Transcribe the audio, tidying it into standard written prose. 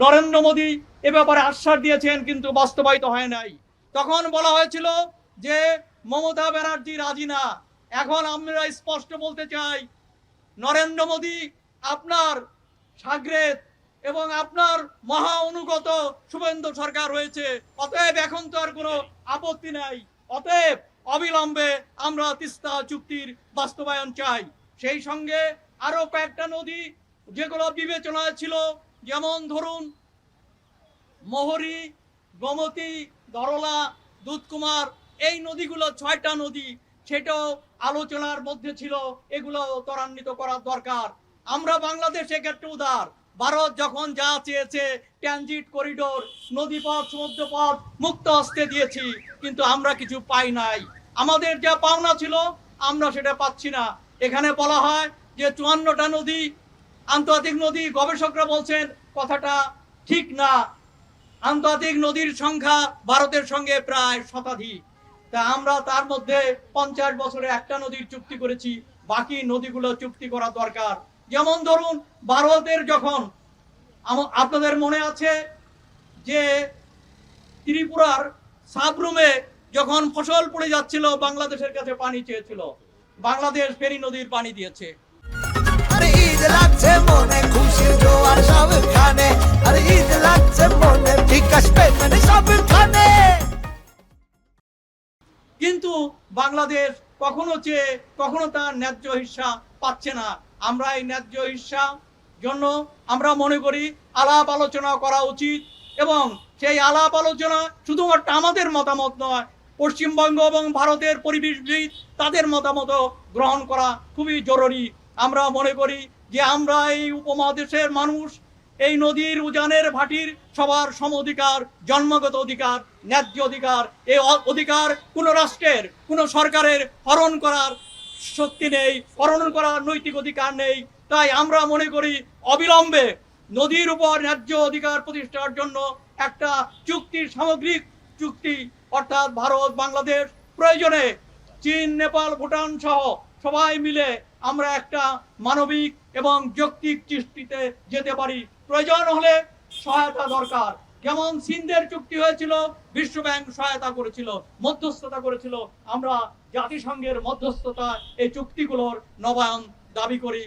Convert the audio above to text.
নরেন্দ্র মোদী এ ব্যাপারে আশ্বাস দিয়েছেন, কিন্তু বাস্তবায়িত হয় নাই। তখন বলা হয়েছিল যে মমতা ব্যানার্জি রাজি না। এখন আমরা স্পষ্ট বলতে চাই, নরেন্দ্র মোদী আপনার সাগরেদ এবং আপনার মহা অনুগত শুভেন্দু সরকার রয়েছে, অতএব এখন তো আর কোনো আপত্তি নাই। অতএব অবিলম্বে আমরা তিস্তা চুক্তির বাস্তবায়ন চাই। সেই সঙ্গে আরো কয়েকটা নদী যেগুলো বিবেচনায় ছিল, যেমন ধরুন মোহরী, গোমতী, ধরলা, দুধকুমার, এই নদীগুলো 6টা নদী, সেটাও আলোচনার মধ্যে ছিল। এগুলো ত্বরান্বিত করার দরকার। আমরা বাংলাদেশ এক্ষেত্রে উদার। ভারত যখন যা চেয়েছে, ট্রানজিট করিডোর, নদীপথ, সমুদ্রপথ মুক্ত হস্তে দিয়েছি, কিন্তু আমরা কিছু পাই নাই। আমাদের যা পাওনা ছিল আমরা সেটা পাচ্ছি না। এখানে বলা হয় যে 54টা নদী আন্তর্জাতিক নদী, গবেষকরা বলছেন কথাটা ঠিক না। আন্তর্জাতিক নদীর সংখ্যা ভারতের সঙ্গে প্রায় শতাধিক। তা আমরা তার মধ্যে 50 বছরে একটা নদীর চুক্তি করেছি, বাকি নদীগুলো চুক্তি করা দরকার। যেমন ধরুন ভারতের যখন, আপনাদের মনে আছে যে ত্রিপুরার সাবরুমে যখন ফসল পড়ে যাচ্ছিল, বাংলাদেশের কাছে পানি চেয়েছিল, বাংলাদেশ ফেনী নদীর পানি দিয়েছে। আরে ঈদ লাগছে মনে, খুশির জোয়ার সবখানে, আরে ঈদ লাগছে মনে, বিকাশ পেমেন্ট সবখানে। কিন্তু বাংলাদেশ কখনো চেয়ে কখনো তার ন্যায্য হিস্সা পাচ্ছে না। আমরা এই ন্যায্য হিস্সা জন্য আমরা মনে করি আলাপ আলোচনা করা উচিত, এবং সেই আলাপ আলোচনা শুধুমাত্র আমাদের মতামত নয়, পশ্চিমবঙ্গ এবং ভারতের পরিবেশবিদ তাদের মতামত গ্রহণ করা খুবই জরুরি। আমরা মনে করি যে আমরা এই উপমহাদেশের মানুষ, এই নদীর উজানের ভাটির সবার সম অধিকার, জন্মগত অধিকার, ন্যায্য অধিকার। এই অধিকার কোনো রাষ্ট্রের, কোনো সরকারের হরণ করার শক্তি নেই, হরণ করার নৈতিক অধিকার নেই। তাই আমরা মনে করি অবিলম্বে নদীর উপর ন্যায্য অধিকার প্রতিষ্ঠার জন্য একটা চুক্তি, সামগ্রিক চুক্তি, অর্থাৎ ভারত বাংলাদেশ, প্রয়োজনে চীন, নেপাল, ভুটান সহ সবাই মিলে আমরা একটা মানবিক এবং যৌক্তিক চুক্তিতে যেতে পারি। প্রয়োজন হলে সহায়তা দরকার। যেমন সিন্ধের চুক্তি হয়েছিল, বিশ্বব্যাংক সহায়তা করেছিল, মধ্যস্থতা করেছিল। আমরা জাতিসংঘের মধ্যস্থতা এই চুক্তিগুলোর নবায়ন দাবি করি।